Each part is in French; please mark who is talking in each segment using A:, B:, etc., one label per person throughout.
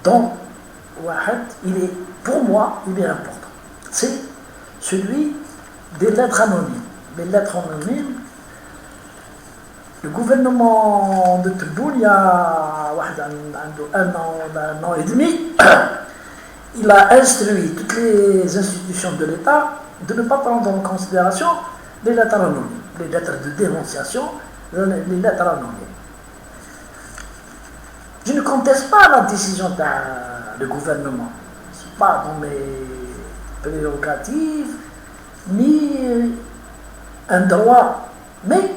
A: dont il est, pour moi, il est important. C'est celui des lettres anonymes. Les lettres anonymes, le gouvernement de Tebboune, il y a un an et demi, il a instruit toutes les institutions de l'État de ne pas prendre en considération les lettres anonymes, les lettres de dénonciation, les lettres anonymes. Je ne conteste pas la décision du gouvernement. Ce n'est pas dans mes prérogatives, ni un droit. Mais,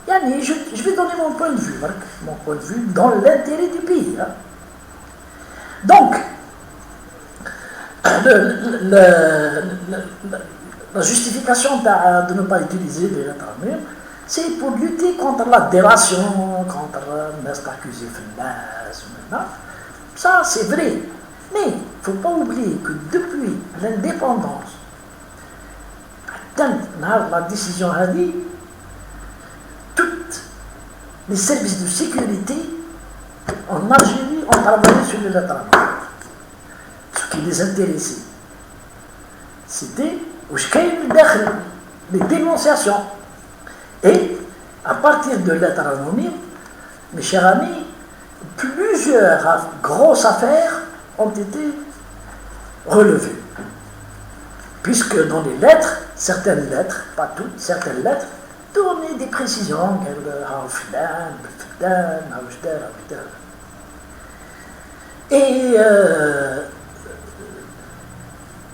A: je vais donner mon point de vue, dans l'intérêt du pays. Hein. Donc, la justification de ne pas utiliser les lettres anonymes, c'est pour lutter contre la délation, contre l'accusé maintenant. Ça, c'est vrai. Mais il ne faut pas oublier que depuis l'indépendance, la décision a dit, tous les services de sécurité en Algérie ont travaillé sur les lettres anonymes. Ce qui les intéressait, c'était les dénonciations. Et à partir de lettres anonymes, mes chers amis, plusieurs grosses affaires ont été relevées. Puisque dans les lettres, certaines lettres, pas toutes, certaines lettres, donnaient des précisions.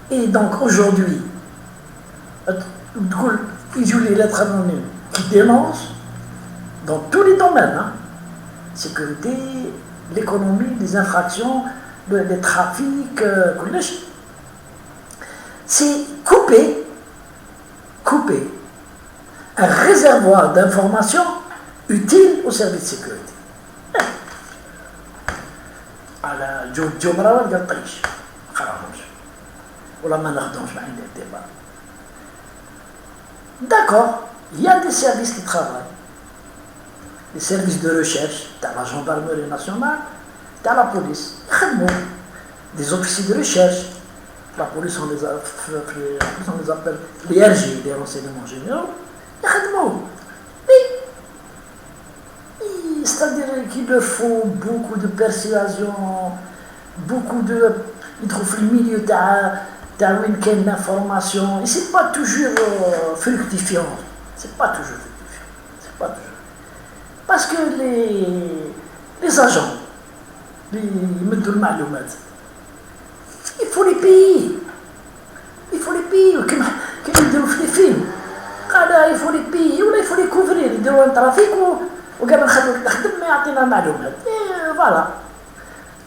A: Et donc aujourd'hui, ils jouent les lettres anonymes qui dénoncent dans tous les domaines, hein, sécurité, l'économie, les infractions, les trafics, c'est couper un réservoir d'informations utiles au service de sécurité. على جو مراول قال طيش ما قراهمش ولا ما ناخذهمش مع الاعتبار. D'accord, il y a des services qui travaillent. Les services de recherche, la gendarmerie nationale, la police, des officiers de recherche. La police, on les appelle les RG, les renseignements généraux. C'est-à-dire qu'il leur faut beaucoup de persuasion, beaucoup de... Ils trouvent le milieu d'une information. Et ce n'est pas toujours fructifiant. C'est pas toujours fructifiant. C'est pas toujours. Parce que les agents, les معلومات, il faut les payer. Il faut les payer. Comme ils disent les films. Il faut les payer ou il faut les couvrir. Ils disent un trafic ou قبل نخلوك تخدم ما يعطينا معلومات. Voilà.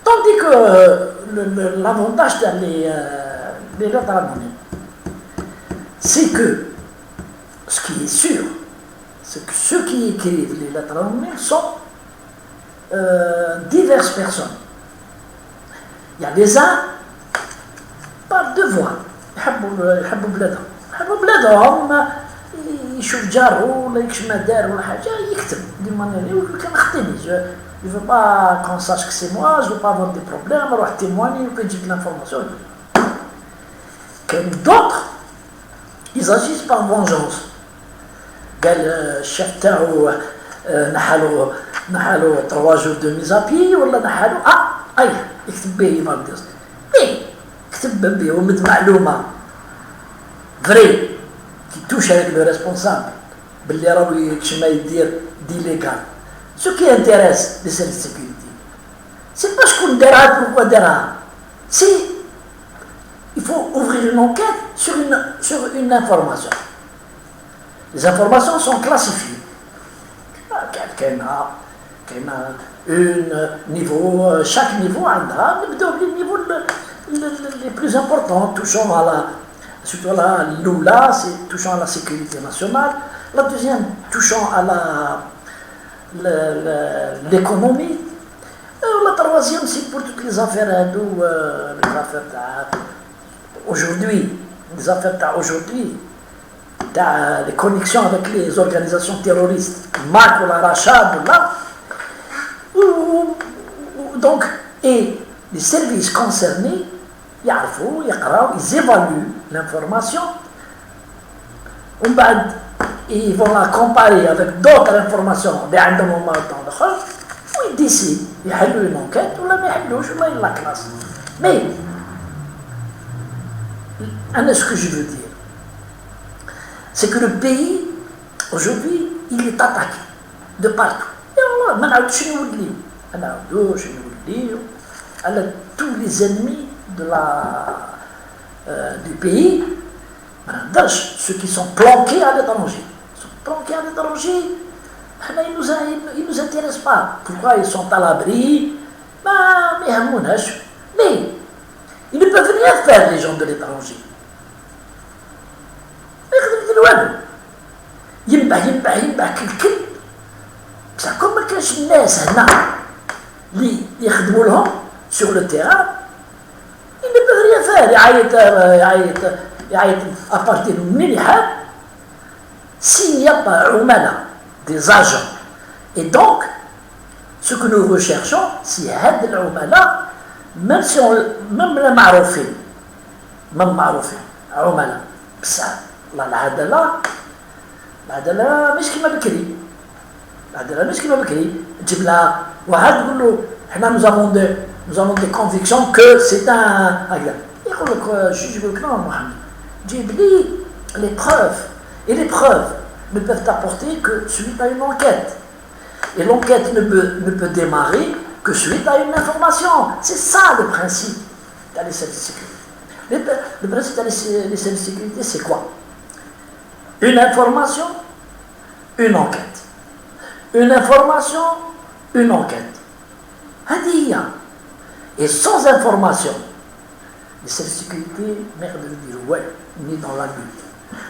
A: Tandis que l'avantage des lettres anonymes, c'est que ce qui est sûr, c'est que ceux qui écrivent les lettres anonymes sont diverses personnes. Il y a des uns par devoir. يحبوا بلادهم يشوف جاره ولا يكشف ما دار ولا حاجه يكتب دي مانيير وكان خطيني je veux pas qu'on sache que c'est moi, je veux pas avoir des problèmes, اروح témoigner ou que j'ai de l'information. Comme d'autres, ils agissent par vengeance. قال الشيف تاعو نحالو 3 jours de mise à pied ولا نحالو يكتب به مارديس كتب به ومد معلومه فري qui touche avec le responsable, d'illégal. Ce qui intéresse les services de sécurité, c'est pas ce qu'on dira pourquoi dira. Il faut ouvrir une enquête sur une information. Les informations sont classifiées. Quelqu'un a chaque niveau a les niveaux les plus importants, touchant à surtout l'OULA, c'est touchant à la sécurité nationale. La deuxième, touchant à l'économie. La troisième, c'est pour toutes les affaires aujourd'hui, les connexions avec les organisations terroristes, MAC ou la Rachad, là. Donc, et les services concernés, ils évaluent l'information, ils vont la comparer avec d'autres informations, ils décident, ils font une enquête, ou la classe. Mais, ce que je veux dire, c'est que le pays, aujourd'hui, il est attaqué de partout. Et Allah, tous les ennemis du pays, ceux qui sont planqués à l'étranger. Ils ne nous intéressent pas. Pourquoi ils sont à l'abri? Mais ils ne peuvent rien faire, les gens de l'étranger. C'est comme كاش الناس هنا اللي يخدموا لهم sur le terrain, ils ne peuvent rien faire. يعيط à partir من يحب s'il n'y a pas des agents. Et donc, ce que nous recherchons, c'est هاد العملاء même les معروفين عملاء بصح والله العدالة مش كيما بكري. العدالة مش كيما بكري تجيب لها واحد تقول له حنا nous avons des convictions que c'est un هكذا يقول لك juge يقول لك non محمد جيب لي les preuves. Et les preuves ne peuvent apporter que suite à une enquête. Et l'enquête ne peut démarrer que suite à une information. C'est ça le principe des services de sécurité. Le principe des services de sécurité, c'est quoi? Une information, une enquête. Une information, une enquête. Hadia. Et sans information, les services de sécurité, merde de dire, ouais, ni dans la lutte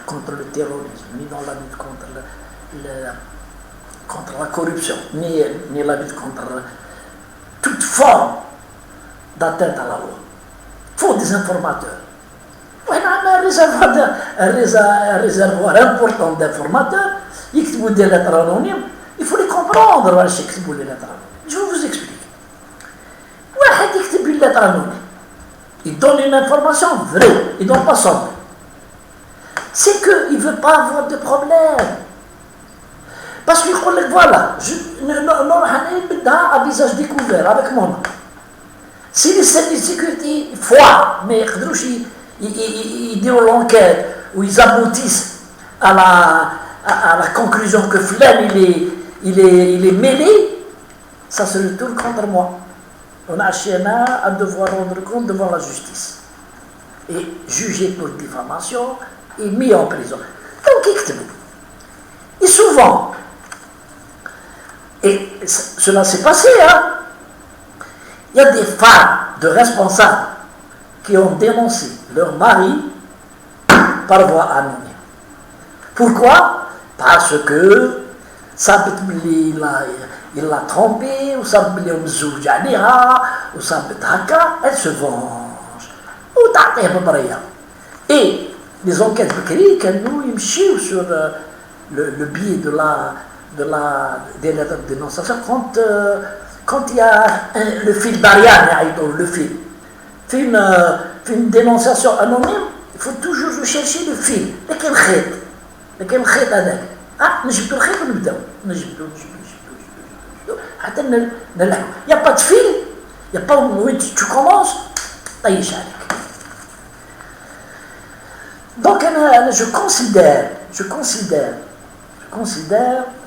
A: contre le terrorisme, ni dans la lutte contre la corruption, ni la lutte contre toute forme d'atteinte à la loi. Il faut des informateurs. On a un réservoir important d'informateurs. يكتبوا des lettres anonymes. Il faut les comprendre. Je vais vous expliquer. واحد يكتب une lettre anonyme. Il donne une information vraie. Il ne donne pas son nom. C'est qu'il ne veut pas avoir de problème. Parce qu'il dit, voilà, à visage découvert avec mon nom. Si les services de sécurité foirent, mais ils disent l'enquête, ou ils aboutissent à la conclusion que Flamme il est mêlé, ça se retourne contre moi. On a à devoir rendre compte devant la justice. Et jugé pour diffamation et mis en prison. Donc, et souvent, et cela s'est passé, hein, il y a des femmes de responsables qui ont dénoncé leur mari par voie anonyme. Pourquoi? Parce que ça il l'a trompé, ou ça ou ça elle se venge. Ou et les enquêtes écrites, nous, ils me sur le biais des lettres de dénonciation quand il y a le fil d'Ariane, le fil. Fait une dénonciation anonyme, il faut toujours chercher le fil. لكن الخيط هذاك نجبد الخيط ونبداو نجبدو حتى نلحقو. يا با تفيل يا با وين tu commences طيش عليك. Donc je considère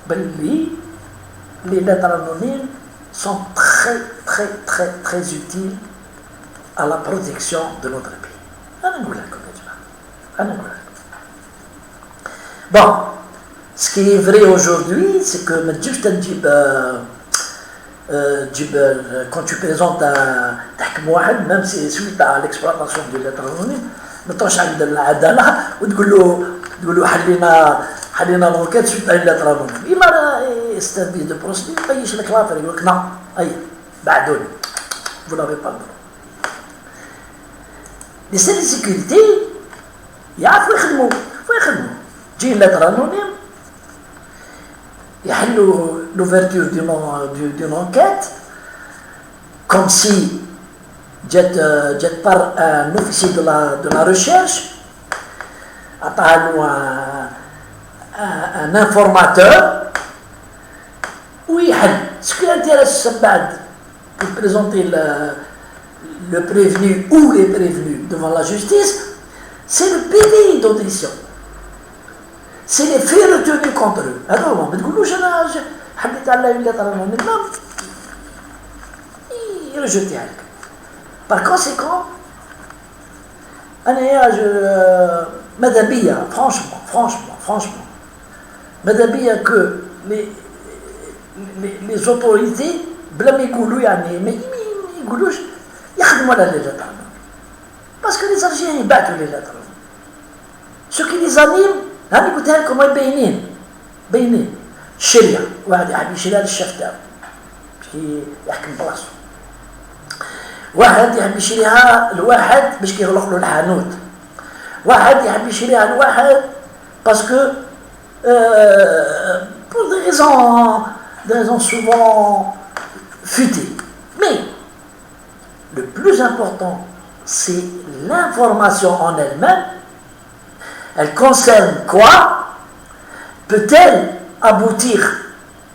A: que les lettres anonymes sont très utiles à la protection de notre pays. Bon, ce qui est vrai aujourd'hui, c'est que quand tu présentes même si suite à l'exploitation de lettres anonymes, ما تطوش عند العدالة وتقول له حلينا l'enquête suite à une lettre anonyme. Il service de procédure يطيش لك l'affaire يقول لك non, أي بعدوني, vous n'avez pas le droit. Les services de sécurité يعرفوا يخدموا تجي une lettre anonyme يحلوا l'ouverture d'une enquête comme si جات par un officier de la recherche, un informateur, oui, ce qui intéresse Sabad pour présenter le prévenu ou les prévenus devant la justice, c'est le PV d'audition. C'est les faits retenus contre eux. Alors, il rejeté. Par conséquent, Madabia, franchement, Madabia que les autorités blâment Goulou, mais Goulou, il y a moi la lettre. Parce que les Algériens ils battent les lettres. Ce qui les anime, là, ils disent comment ils بينين الشريعة واحد يحب يشريها للشيف تاعو باش يحكم بلاصتو واحد يحب يشريها لواحد باش كيغلق له الحانوت واحد يحب يشريها لواحد باسكو pour des raisons souvent futées. Mais le plus important, c'est l'information en elle-même. Elle concerne quoi? Peut-elle aboutir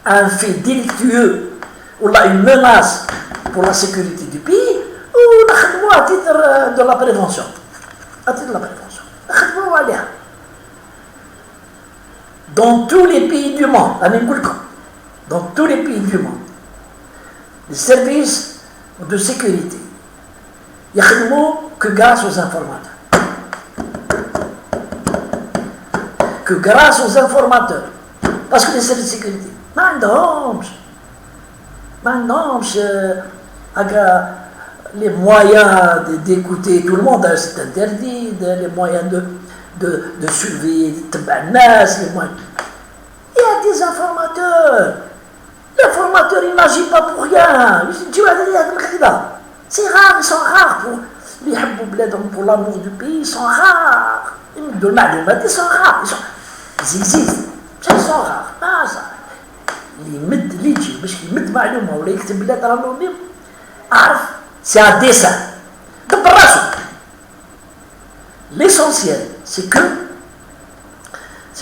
A: à un fait délictueux ou là une menace pour la sécurité du pays ou à titre de la prévention? À titre de la prévention. Dans tous les pays du monde, dans tous les pays du monde, les services de sécurité, il n'y a que grâce aux informateurs. Que grâce aux informateurs. Parce que les services de sécurité, les moyens d'écouter tout le monde, c'est interdit, les moyens de surveiller les moyens. Il y a des informateurs. L'informateur, il n'agit pas pour rien. C'est rare, ils sont rares. Pour l'amour du pays, ils sont rares. Ils sont rares. Ils existent. Ils sont rares. C'est un dessin. L'essentiel, c'est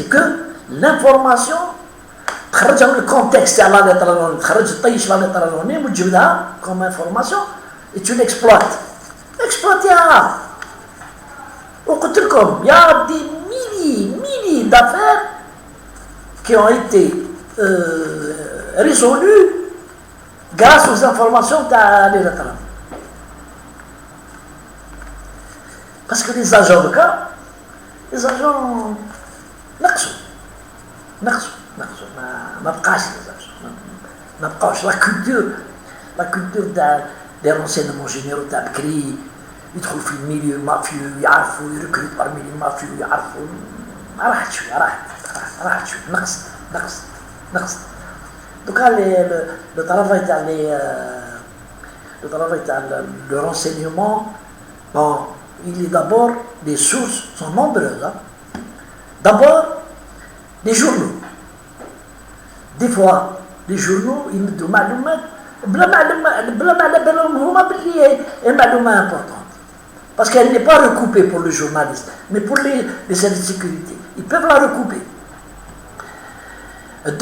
A: que l'information خرجها من الكونتكست تاع لا ليتر انونيم خرج طيش لا ليتر انونيم وتجبدها كوم انفورماسيون et tu l'exploites exploitez-la. وقلت لكم il y a des milliers d'affaires qui ont été résolues grâce aux informations تاع لي ليتر. Parce que les agents de cas, les agents نقصوا ما بقاش ما بقاوش لا كولتور تاع لي رونسينمون جينيرو تاع بكري يدخلوا في الميليو المافيو يعرفوا يركريت بارمي المافيو يعرفوا راحت شويه راحت شويه نقص دوكا لو طرافاي تاع le renseignement bon il est d'abord les sources sont nombreuses hein. D'abord les journaux. Des fois, les journaux, ils nous donnent des معلومات importantes. Parce qu'elle n'est pas recoupée pour le journaliste, mais pour les services de sécurité. Ils peuvent la recouper.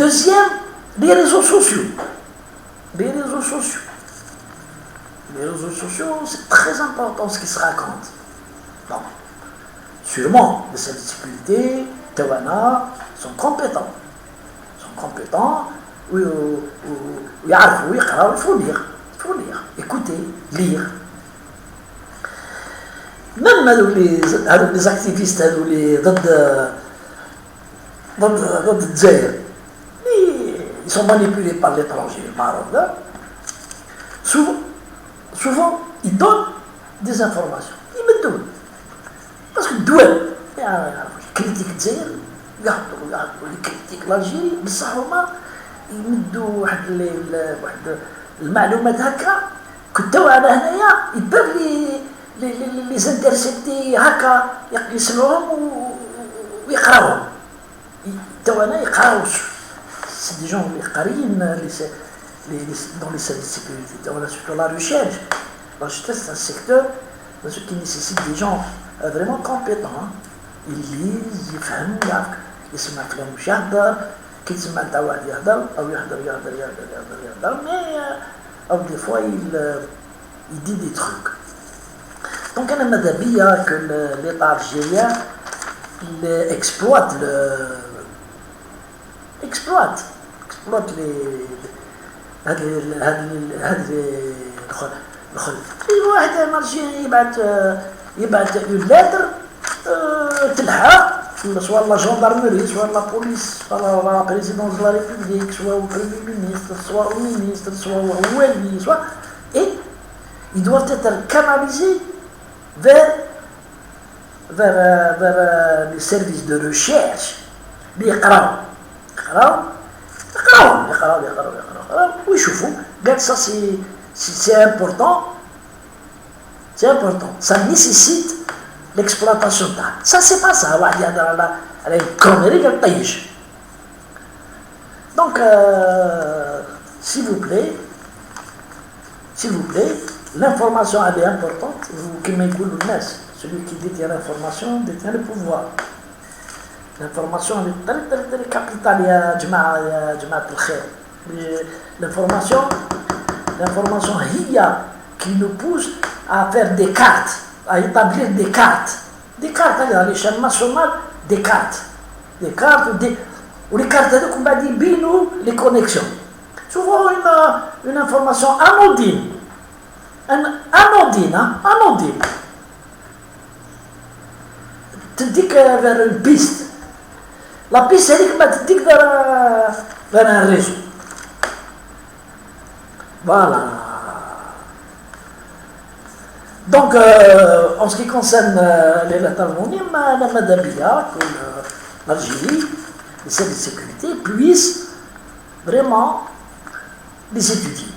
A: Deuxième, les réseaux sociaux. Les réseaux sociaux, c'est très important ce qui se raconte. Bon. Sûrement, les services de sécurité, Tawana, sont compétents. Oui, il faut lire, écouter, lire. Même les activistes, ils sont manipulés par l'étranger, le Maroc. Souvent, ils donnent des informations. Ils me donnent. Parce que douane, critique Dzaïr, يقعدوا يكريتيك لالجيري بصح هما يمدوا واحد المعلومات هكا كنتو انا هنايا يبان لي زانترسيبتي هكا يسمعوهم ويقراوهم تو انا يقراو سي دي جون اللي قاريين دون لي سيرفيس سيكوريتي تو انا سورتو لا ريشيرش La justice, c'est un secteur qui nécessite des gens vraiment compétents. Hein. Ils lisent, ils font, ils se mettent les mouchardar, qu'ils se mettent à voir yardar, mais des fois, il dit des trucs. Donc, on a madabia que l'État algérien il exploite les واحد مارشي يبعث اون لتر تلحق سواء لا جندرمري سواء لا بوليس سواء لا بريزيدونس دو لا ريبوبليك سواء او بريمي مينيستر سواء او مينيستر سواء او والي سواء et ils doivent être canalisés vers les services de recherche يقراو ويشوفوا قال ça c'est important, ça nécessite l'exploitation d'art. Ça c'est pas ça, واحد يهضر على une connerie قال طيش. Donc s'il vous plaît, l'information elle est importante. كما يقولوا الناس celui qui détient l'information détient le pouvoir. L'information elle est très capitale يا جماعة الخير. L'information هي qui nous pousse à faire des cartes, à établir des cartes à l'échelle nationale, des cartes ou les cartes هذوك من بعد يبينوا les connexions. Souvent une information anodine تديك vers une piste. La piste هذيك ما تديك vers un réseau. Voilà. Donc, en ce qui concerne les lettres anonymes, la Madabia, que l'Algérie, les services de sécurité, puissent vraiment les étudier.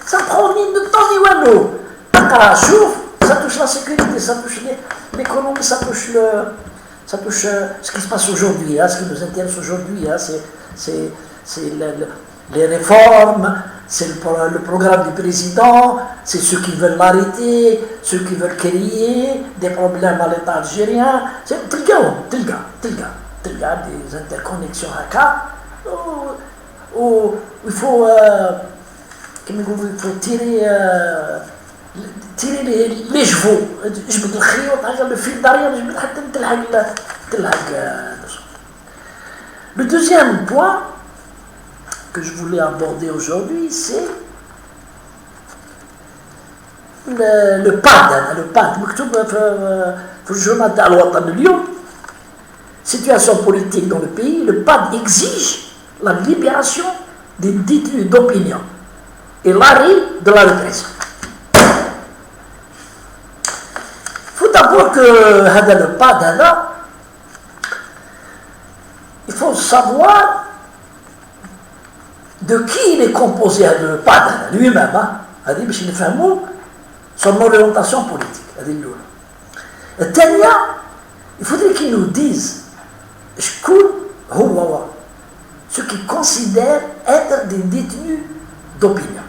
A: Ça prend ni de temps ni wallo. Ça touche la sécurité, ça touche l'économie, ça touche ce qui se passe aujourd'hui, ce qui nous intéresse aujourd'hui. C'est les réformes, c'est le programme du président, c'est ceux qui veulent l'arrêter, ceux qui veulent créer des problèmes à l'État algérien. C'est des interconnexions à cas où il faut tirer les chevaux. جبد الخيوط على le fil d'arrière, جبد حتى تلحق. Le deuxième point que je voulais aborder aujourd'hui, c'est le PAD مكتوب في الجورنال تاع الوطن اليوم. Situation politique dans le pays, le PAD exige la libération des détenus d'opinion et l'arrêt de la répression. D'abord que le PAD, il faut savoir de qui il est composé le PAD lui-même. Son orientation politique. Il faudrait qu'il nous dise ce qu'il considère être des détenus d'opinion.